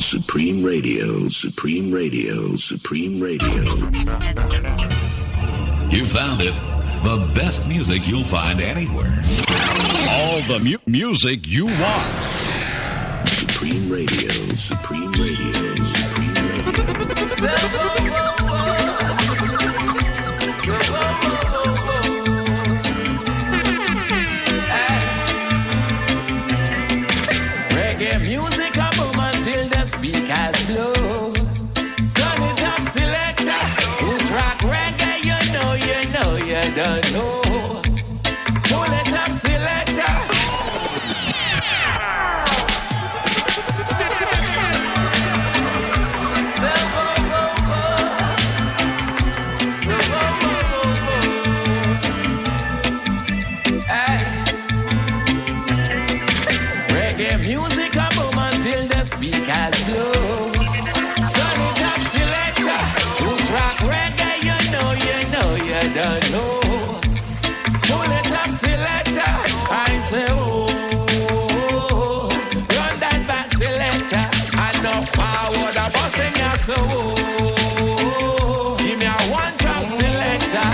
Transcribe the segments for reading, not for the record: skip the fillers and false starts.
Supreme Radio, Supreme Radio, Supreme Radio. You found it. The best music you'll find anywhere. All the music you want. Supreme Radio, Supreme Radio, Supreme Radio. Reggae music a boom until the speakers blow. Turn it up, selector. Who's rock reggae? You don't know. Pull it up, selector. Reggae music a boom until the speakers blow. Turn it up, selector. Who's rock reggae? You don't know. Pull it up, selector. I say, oh, run that back, selector. I know power, the boss in your soul. Give me a one drop, selector.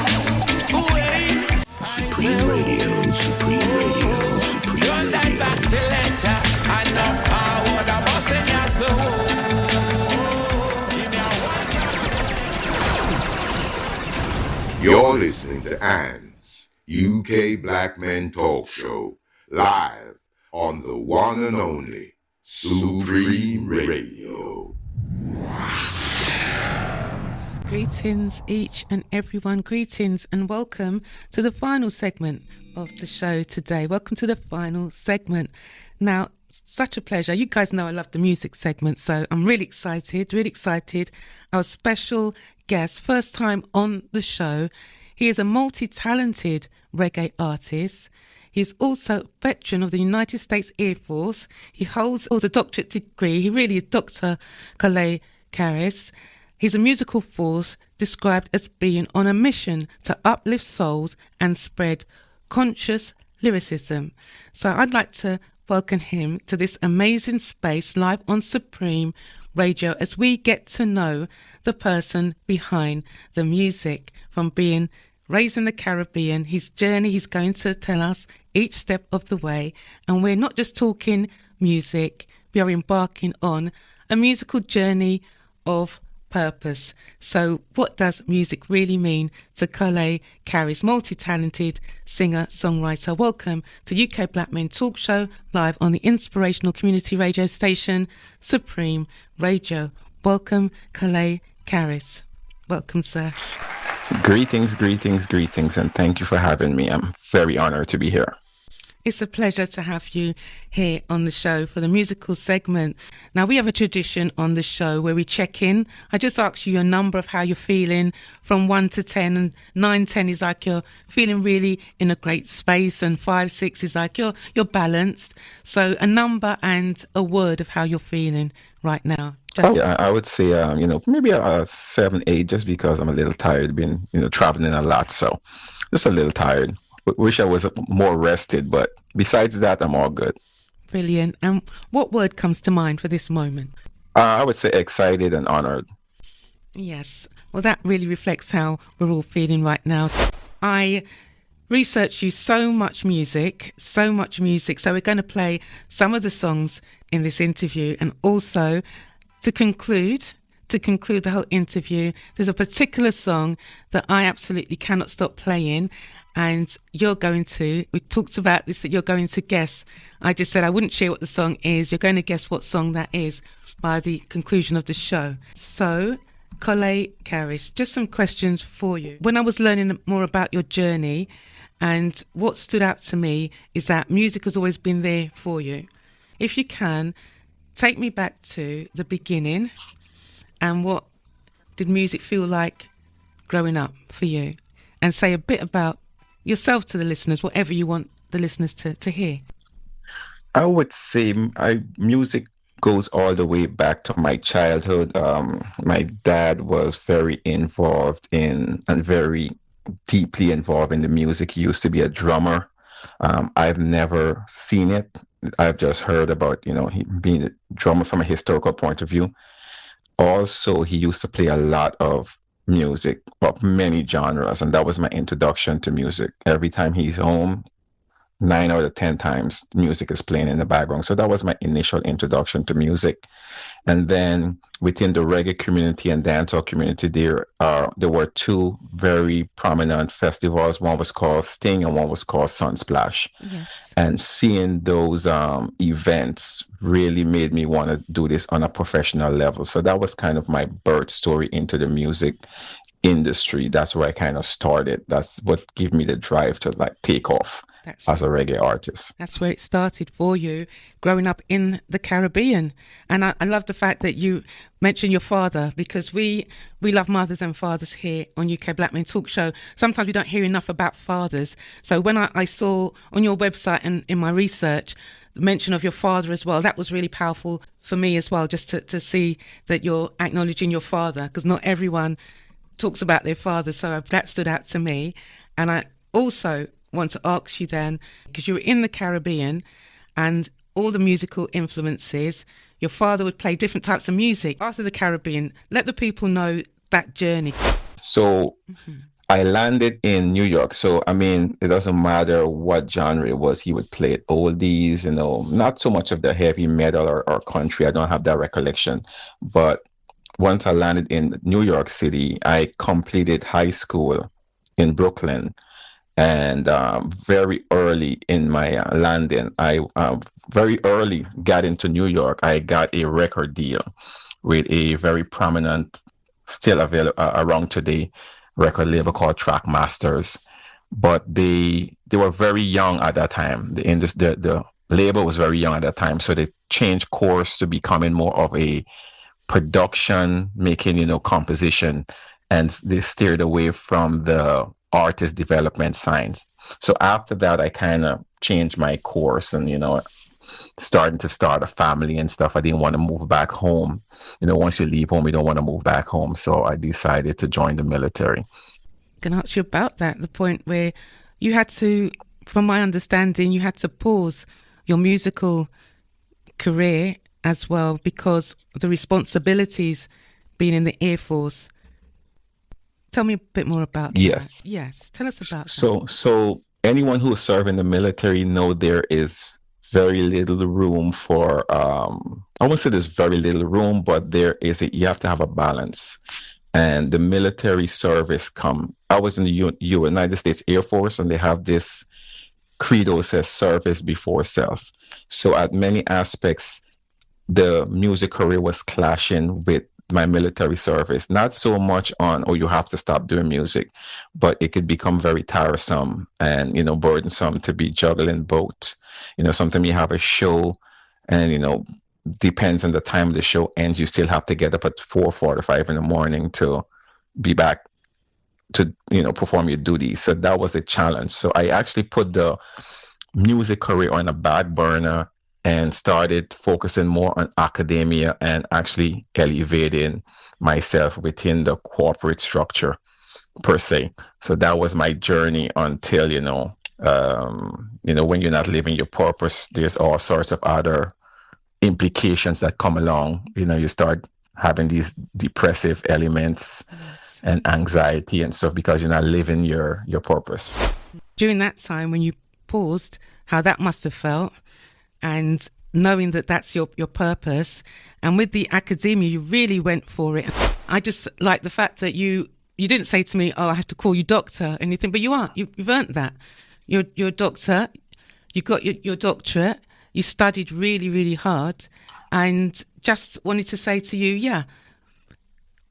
Supreme Radio, Supreme Radio, Supreme Radio. Run that back, selector. I know power, the boss in your soul. Give me a one drop. You're listening to Ann's UK Black Men Talk Show, live on the one and only Supreme Radio. Greetings each and everyone, greetings and welcome to the final segment of the show today. Welcome to the final segment. Now, such a pleasure. You guys know I love the music segment, so I'm really excited. Our special guest, first time on the show. He is a multi-talented reggae artist. He is also a veteran of the United States Air Force. He holds a doctorate degree. He really is Dr. Colle Kharis. He's a musical force described as being on a mission to uplift souls and spread conscious lyricism. So I'd like to welcome him to this amazing space live on Supreme Radio as we get to know the person behind the music, from being raised in the Caribbean, his journey. He's going to tell us each step of the way. And we're not just talking music, we are embarking on a musical journey of purpose. So what does music really mean to Colle Kharis, multi-talented singer-songwriter? Welcome to UK Black Men Talk Show, live on the Inspirational Community Radio Station, Supreme Radio. Welcome, Colle Kharis. Welcome, sir. Greetings, and thank you for having me. I'm very honored to be here. It's a pleasure to have you here on the show for the musical segment. Now, we have a tradition on the show where we check in. I just ask you a number of how you're feeling from 1 to 10, and 9, 10 is like you're feeling really in a great space, and 5, 6 is like you're balanced. So a number and a word of how you're feeling right now. Yeah, I would say, maybe a 7, 8, just because I'm a little tired, been, traveling a lot. So just a little tired. Wish I was more rested, but besides that, I'm all good. Brilliant. And what word comes to mind for this moment? I would say excited and honored. Yes. Well, that really reflects how we're all feeling right now. So I researched you so much music. So we're going to play some of the songs in this interview, and also to conclude the whole interview, there's a particular song that I absolutely cannot stop playing, and we talked about this, that you're going to guess. I just said I wouldn't share what the song is. You're going to guess what song that is by the conclusion of the show. So, Colle Kharis, just some questions for you. When I was learning more about your journey, and what stood out to me is that music has always been there for you. If you can, take me back to the beginning, and what did music feel like growing up for you? And say a bit about yourself to the listeners, whatever you want the listeners to hear. I would say music goes all the way back to my childhood. My dad was very involved in and very deeply involved in the music. He used to be a drummer. I've never seen it, I've just heard about, he being a drummer from a historical point of view. Also, he used to play a lot of music of many genres, and that was my introduction to music. Every time he's home, 9 out of 10 times music is playing in the background. So that was my initial introduction to music. And then within the reggae community and dancehall community, there were two very prominent festivals. One was called Sting and one was called Sunsplash. Yes. And seeing those events really made me want to do this on a professional level. So that was kind of my birth story into the music industry. That's where I kind of started. That's what gave me the drive to take off as a reggae artist. That's where it started for you, growing up in the Caribbean. And I love the fact that you mentioned your father, because we love mothers and fathers here on UK Black Men Talk Show. Sometimes we don't hear enough about fathers. So when I saw on your website and in my research the mention of your father as well, that was really powerful for me as well, just to see that you're acknowledging your father, because not everyone talks about their father. So that stood out to me. And I also want to ask you then, because you were in the Caribbean and all the musical influences, your father would play different types of music. After the Caribbean, let the people know that journey. So I landed in New York. So, it doesn't matter what genre it was. He would play it oldies, not so much of the heavy metal or country. I don't have that recollection. But once I landed in New York City, I completed high school in Brooklyn. And very early in my landing, I very early got into New York. I got a record deal with a very prominent, still available around today, record label called Trackmasters. But they were very young at that time. The label was very young at that time, so they changed course to becoming more of a production, making composition, and they steered away from the artist development science. So after that, I kind of changed my course and, starting to start a family and stuff. I didn't want to move back home. Once you leave home, you don't want to move back home. So I decided to join the military. Can I ask you about that, the point where you had to, from my understanding, you had to pause your musical career as well because of the responsibilities being in the Air Force. Tell me a bit more about that. Yes, tell us about that. So anyone who serves in the military know there is very little room for, I won't say there's very little room, but you have to have a balance. And the military service I was in the United States Air Force, and they have this credo says service before self. So at many aspects, the music career was clashing with my military service, not so much on, you have to stop doing music, but it could become very tiresome and, burdensome to be juggling both. Sometimes you have a show and, depends on the time the show ends, you still have to get up at 4:45 in the morning to be back to, perform your duties. So that was a challenge. So I actually put the music career on a back burner and started focusing more on academia and actually elevating myself within the corporate structure per se. So that was my journey until, when you're not living your purpose, there's all sorts of other implications that come along. You start having these depressive elements and anxiety and stuff because you're not living your purpose. During that time when you paused, how that must have felt, and knowing that that's your purpose, and with the academia, you really went for it. I just like the fact that you didn't say to me, I have to call you doctor or anything, but you've earned that. You're a doctor, you got your doctorate, you studied really, really hard, and just wanted to say to you,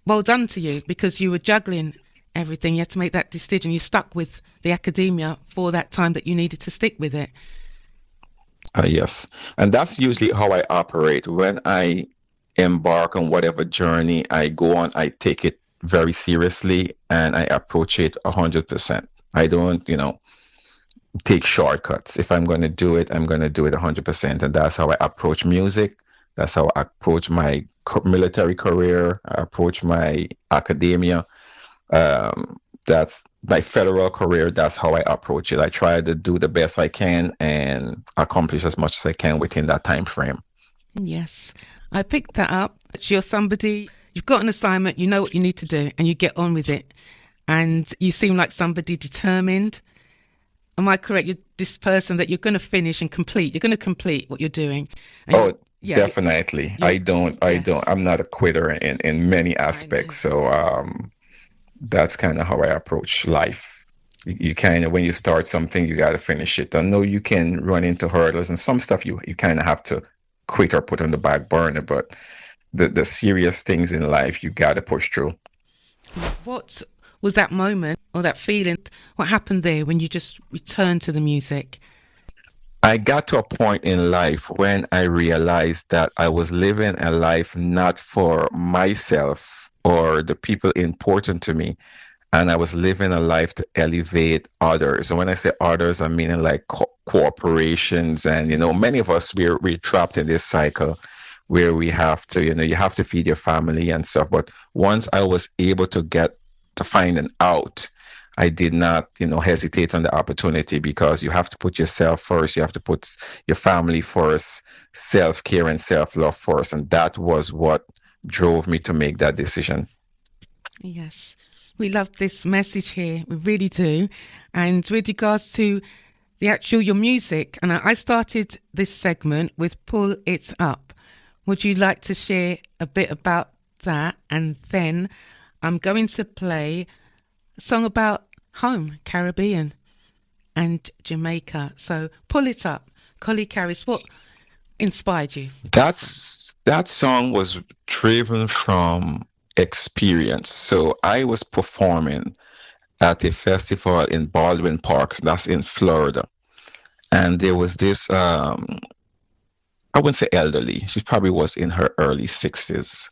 well done to you, because you were juggling everything. You had to make that decision. You stuck with the academia for that time that you needed to stick with it. Yes. And that's usually how I operate. When I embark on whatever journey I go on, I take it very seriously and I approach it 100%. I don't, take shortcuts. If I'm going to do it, I'm going to do it 100%. And that's how I approach music. That's how I approach my military career. I approach my academia. that's my federal career. That's how I approach it. I try to do the best I can and accomplish as much as I can within that time frame. Yes, I picked that up. You're somebody, you've got an assignment, you know what you need to do, and you get on with it. And you seem like somebody determined. Am I correct? You're this person that you're going to finish and complete. You're going to complete what you're doing. And definitely. I'm not a quitter in many aspects. So that's kind of how I approach life. You kind of, when you start something, you got to finish it. I know you can run into hurdles and some stuff you kind of have to quit or put on the back burner, but the serious things in life, you got to push through. What was that moment or that feeling? What happened there when you just returned to the music? I got to a point in life when I realized that I was living a life not for myself or the people important to me, and I was living a life to elevate others. And when I say others, I'm meaning like corporations, and many of us we're trapped in this cycle where we have to, you have to feed your family and stuff. But once I was able to find an out, I did not, hesitate on the opportunity, because you have to put yourself first. You have to put your family first, self-care and self-love first. And that was what drove me to make that decision. Yes, we love this message here. We really do. And with regards to your music, and I started this segment with Pull It Up. Would you like to share a bit about that? And then I'm going to play a song about home, Caribbean and Jamaica. So Pull It Up. Colle Kharis, what inspired you? That song was driven from experience. So I was performing at a festival in Baldwin Park, that's in Florida. And there was this, I wouldn't say elderly, she probably was in her early 60s,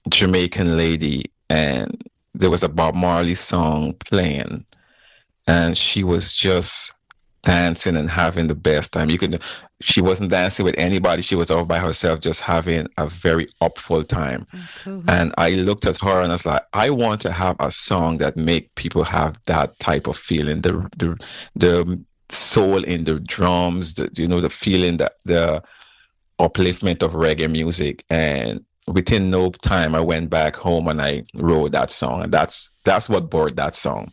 Jamaican lady, and there was a Bob Marley song playing, and she was just dancing and having the best time. She wasn't dancing with anybody. She was all by herself, just having a very upful time. Oh, cool. And I looked at her and I was like, I want to have a song that make people have that type of feeling. The soul in the drums, the feeling, that the upliftment of reggae music. And within no time, I went back home and I wrote that song. And that's what birthed that song.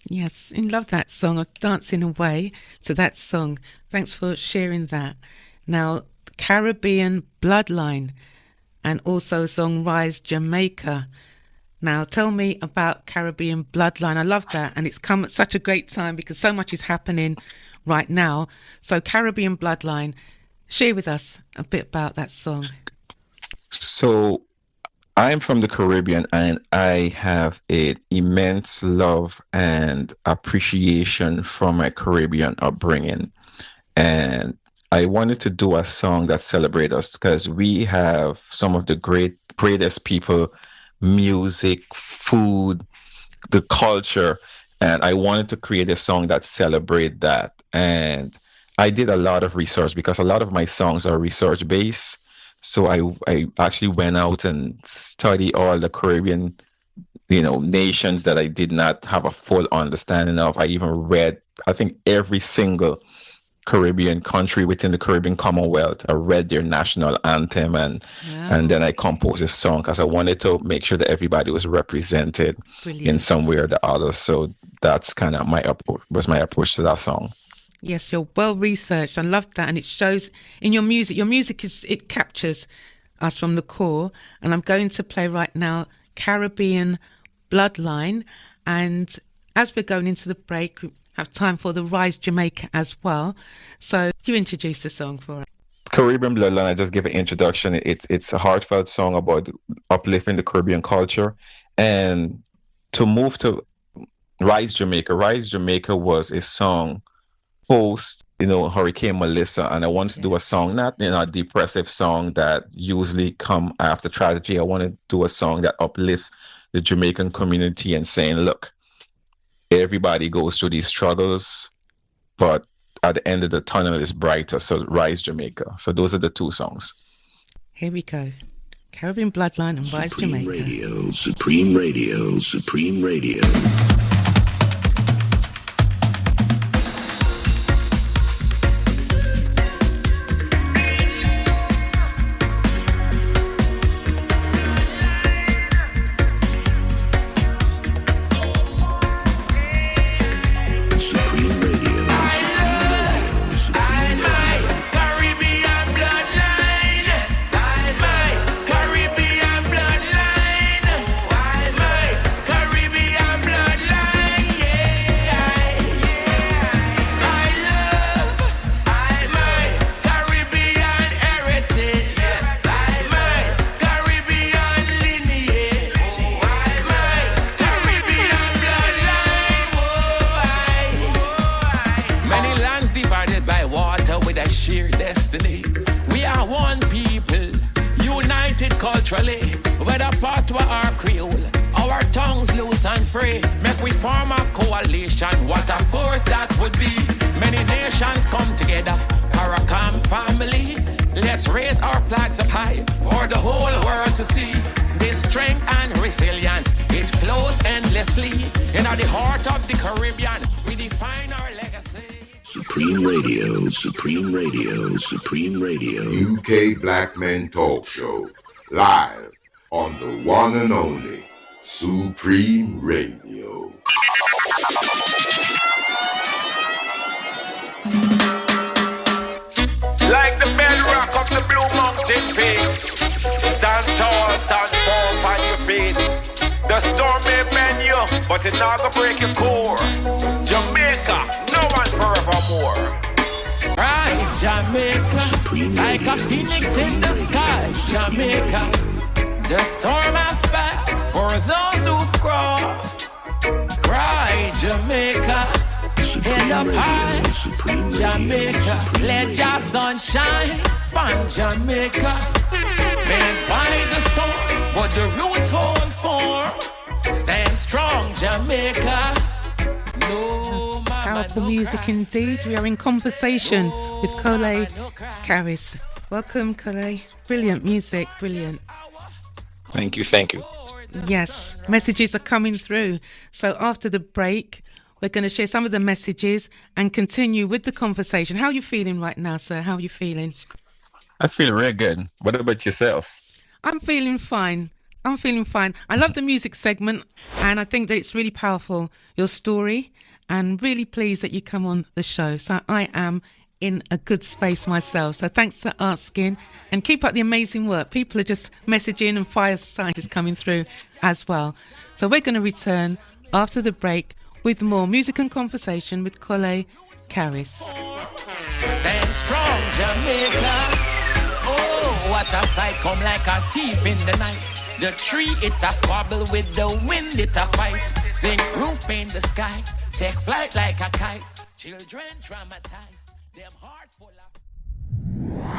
Yes, I love that song. I'm dancing away to that song. Thanks for sharing that. Now, Caribbean Bloodline, and also a song Rise Jamaica. Now, tell me about Caribbean Bloodline. I love that, and it's come at such a great time because so much is happening right now. So Caribbean Bloodline, share with us a bit about that song. So I'm from the Caribbean, and I have an immense love and appreciation for my Caribbean upbringing. And I wanted to do a song that celebrates us, because we have some of the greatest people, music, food, the culture. And I wanted to create a song that celebrates that. And I did a lot of research, because a lot of my songs are research-based. So I actually went out and studied all the Caribbean, nations that I did not have a full understanding of. I even read, I think, every single Caribbean country within the Caribbean Commonwealth. I read their national anthem, and then I composed a song, because I wanted to make sure that everybody was represented in some way or the other. So that's kind of my approach to that song. Yes, you're well researched. I love that, and it shows in your music. Your music it captures us from the core. And I'm going to play right now Caribbean Bloodline. And as we're going into the break, we have time for the Rise Jamaica as well. So you introduce the song for us. Caribbean Bloodline, I just give an introduction. It's a heartfelt song about uplifting the Caribbean culture. And to move to Rise Jamaica. Rise Jamaica was a song post, Hurricane Melissa, and I wanted to do a song, not a depressive song that usually come after tragedy. I wanted to do a song that uplifts the Jamaican community and saying, look, everybody goes through these struggles, but at the end of the tunnel is brighter. So Rise Jamaica. So those are the two songs. Here we go. Caribbean Bloodline and Vibes Jamaica. Radio, Supreme Radio, Supreme Radio. Supreme Radio. UK Black Men Talk Show. Live on the one and only Supreme Radio. Like the bedrock of the Blue Mountain peak, stand tall, stand firm on your feet. The storm may bend you, but it's not gonna break your core. Jamaica, no one forevermore. Rise, Jamaica, Supreme like Radio, a phoenix Supreme in the Radio, sky, Supreme Jamaica. The storm has passed for those who've crossed. Cry, Jamaica, in the pine, Jamaica. Let your sun shine on Jamaica. Man by the storm, but the roots hold firm. Stand strong, Jamaica. No, Powerful music indeed. We are in conversation with Colle Kharis. Welcome, Colle. Brilliant music, brilliant. Thank you. Yes, messages are coming through. So after the break, we're going to share some of the messages and continue with the conversation. How are you feeling right now, sir? How are you feeling? I feel really good. What about yourself? I'm feeling fine. I love the music segment, and I think that it's really powerful, your story, and really pleased that you come on the show. So I am in a good space myself. So thanks for asking, and keep up the amazing work. People are just messaging and fire signs coming through as well. So we're going to return after the break with more music and conversation with Colle Kharis. Stand strong, Jamaica. Oh, what a sight, come like a thief in the night. The tree, it a squabble with the wind, it a fight. Sing roof paint the sky, take flight like a kite. Children traumatized, them heart full of...